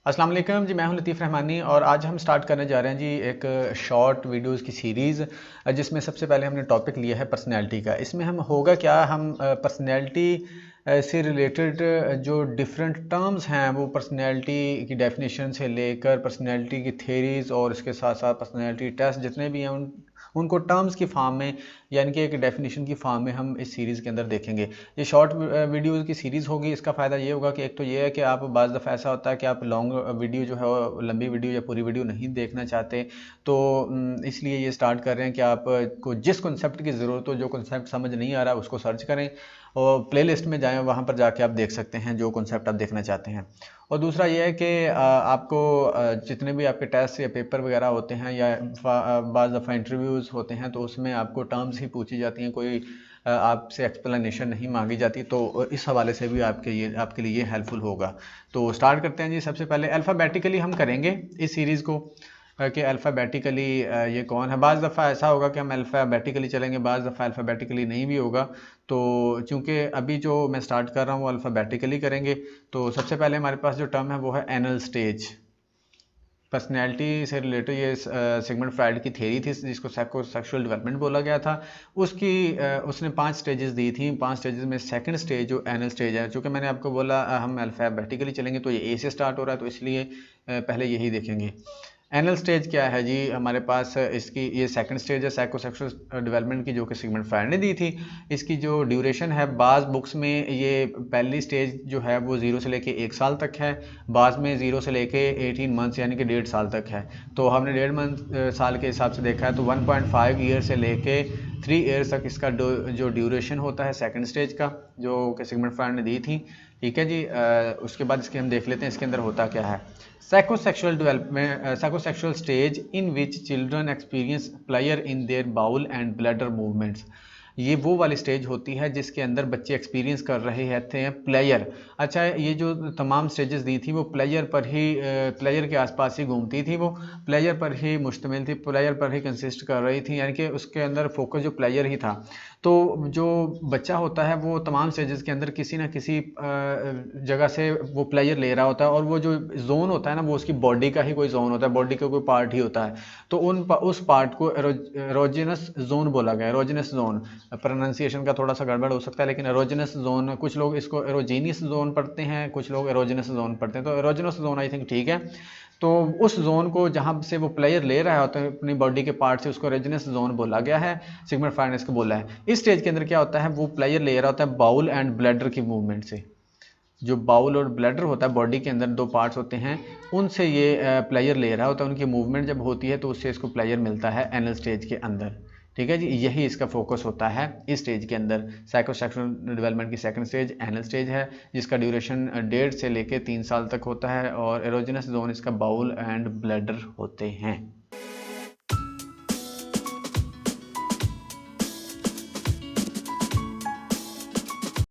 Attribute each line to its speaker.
Speaker 1: अस्सलाम वालेकुम जी। मैं हूं लतीफ़ रहमानी और आज हम स्टार्ट करने जा रहे हैं जी एक शॉर्ट वीडियोस की सीरीज़, जिसमें सबसे पहले हमने टॉपिक लिया है पर्सनैलिटी का। इसमें हम होगा क्या, हम पर्सनैलिटी से रिलेटेड जो डिफरेंट टर्म्स हैं वो पर्सनैलिटी की डेफिनेशन से लेकर पर्सनैलिटी की थेरीज़ और इसके साथ साथ पर्सनैलिटी टेस्ट जितने भी हैं उनको टर्म्स की फॉर्म में यानी कि एक डेफिनेशन की फॉर्म में हम इस सीरीज़ के अंदर देखेंगे। ये शॉर्ट वीडियोज़ की सीरीज़ होगी। इसका फ़ायदा ये होगा कि एक तो ये है कि आप बाज़ दफ़ा ऐसा होता है कि आप लॉन्ग वीडियो जो है वो लंबी वीडियो या पूरी वीडियो नहीं देखना चाहते, तो इसलिए ये स्टार्ट कर रहे हैं कि आप को जिस कॉन्सेप्ट की ज़रूरत हो, जो कॉन्सेप्ट समझ नहीं आ रहा उसको सर्च करें और प्लेलिस्ट में जाएं, वहाँ पर जाके आप देख सकते हैं जो कॉन्सेप्ट आप देखना चाहते हैं। और दूसरा ये है कि आपको जितने भी आपके टेस्ट या पेपर वगैरह होते हैं या बाज़ दफ़ा इंटरव्यूज़ होते हैं तो उसमें आपको टर्म्स ही पूछी जाती हैं, कोई आपसे एक्सप्लेनेशन नहीं मांगी जाती, तो इस हवाले से भी आपके लिए ये हेल्पफुल होगा। तो स्टार्ट करते हैं जी। सबसे पहले अल्फ़ाबेटिकली हम करेंगे इस सीरीज़ को कि अल्फ़ाबेटिकली ये कौन है। बाज़ दफ़ा ऐसा होगा कि हम अल्फ़ाबेटिकली चलेंगे, बाज़ दफ़ा अल्फ़ाबेटिकली नहीं भी होगा। तो चूँकि अभी जो मैं स्टार्ट कर रहा हूँ वो अल्फ़ाबेटिकली करेंगे। तो सबसे पहले हमारे पास जो टर्म है वो है एनल स्टेज। पर्सनैलिटी से रिलेटेड ये सिगमंड फ्राइड की थ्योरी थी जिसको साइकोसेक्सुअल डेवलपमेंट बोला गया था। उसने 5 स्टेजेस दी थी। 5 स्टेजेस में सेकंड स्टेज जो एनल स्टेज है, चूँकि मैंने आपको बोला हम अल्फ़ाबेटिकली चलेंगे तो ये ए से स्टार्ट हो रहा है, तो इसलिए पहले यही देखेंगे। एनल स्टेज क्या है जी, हमारे पास इसकी ये सेकंड स्टेज है साइकोसेक्सुअल डेवलपमेंट की, जो कि सिगमंड फ्राइड ने दी थी। इसकी जो ड्यूरेशन है, बाज़ बुक्स में ये पहली स्टेज जो है वो 0 से लेके 1 साल तक है, बाज़ में 0 से लेके 18 मंथ्स यानी कि 1.5 साल तक है। तो हमने 1.5 साल के हिसाब से देखा है तो 1.5 ईयर से लेके 3 ईयर्स तक इसका जो ड्यूरेशन होता है सेकंड स्टेज का, जो कि सिगमंड फ्राइड ने दी थी। ठीक है जी। उसके बाद इसके हम देख लेते हैं इसके अंदर होता क्या है। Psychosexual development, psychosexual stage in which children experience pleasure in their bowel and bladder movements. ये वो वाली स्टेज होती है जिसके अंदर बच्चे एक्सपीरियंस कर रहे थे प्लेयर। अच्छा, ये जो तमाम स्टेजेस दी थी वो प्लेयर पर ही, प्लेयर के आसपास ही घूमती थी, वो प्लेयर पर ही मुश्तमिल थी, प्लेयर पर ही कंसिस्ट कर रही थी, यानी कि उसके अंदर फोकस जो प्लेयर ही था। तो जो बच्चा होता है वो तमाम स्टेजेस के अंदर किसी ना किसी जगह से वो प्लेयर ले रहा होता है, और वो जो जोन होता है ना वो उसकी बॉडी का ही कोई जोन होता है, बॉडी का कोई पार्ट ही होता है। तो उस पार्ट को एरोजेनस जोन बोला गया है। एरोजेनस जोन, प्रोनाउंसिएशन का थोड़ा सा गड़बड़ हो सकता है, लेकिन एरोजेनस जोन, कुछ लोग इसको एरोजीनियस जोन पढ़ते हैं, कुछ लोग एरोजेनस जोन पढ़ते हैं, तो एरोजेनस जोन आई थिंक ठीक है। तो उस जोन को जहाँ से वो प्लेयर ले रहा होता है अपनी बॉडी के पार्ट से, उसको एरोजेनस जोन बोला गया है, सिगमंड फ्राइड ने इसको बोला है। इस स्टेज के अंदर क्या होता है, वो प्लेयर ले रहा होता है बाउल एंड ब्लैडर की मूवमेंट से। जो बाउल और ब्लैडर होता है, बॉडी के अंदर 2 पार्ट्स होते हैं, उनसे ये प्लेयर ले रहा होता है, उनकी मूवमेंट जब होती है तो उससे इसको प्लेयर मिलता है एनल स्टेज के अंदर। ठीक है जी, यही इसका फोकस होता है इस स्टेज के अंदर। साइकोसेक्सुअल डेवलपमेंट की सेकंड स्टेज एनल स्टेज है, जिसका ड्यूरेशन 1.5 से लेके 3 साल तक होता है, और एरोजेनस जोन इसका बाउल एंड ब्लैडर होते हैं।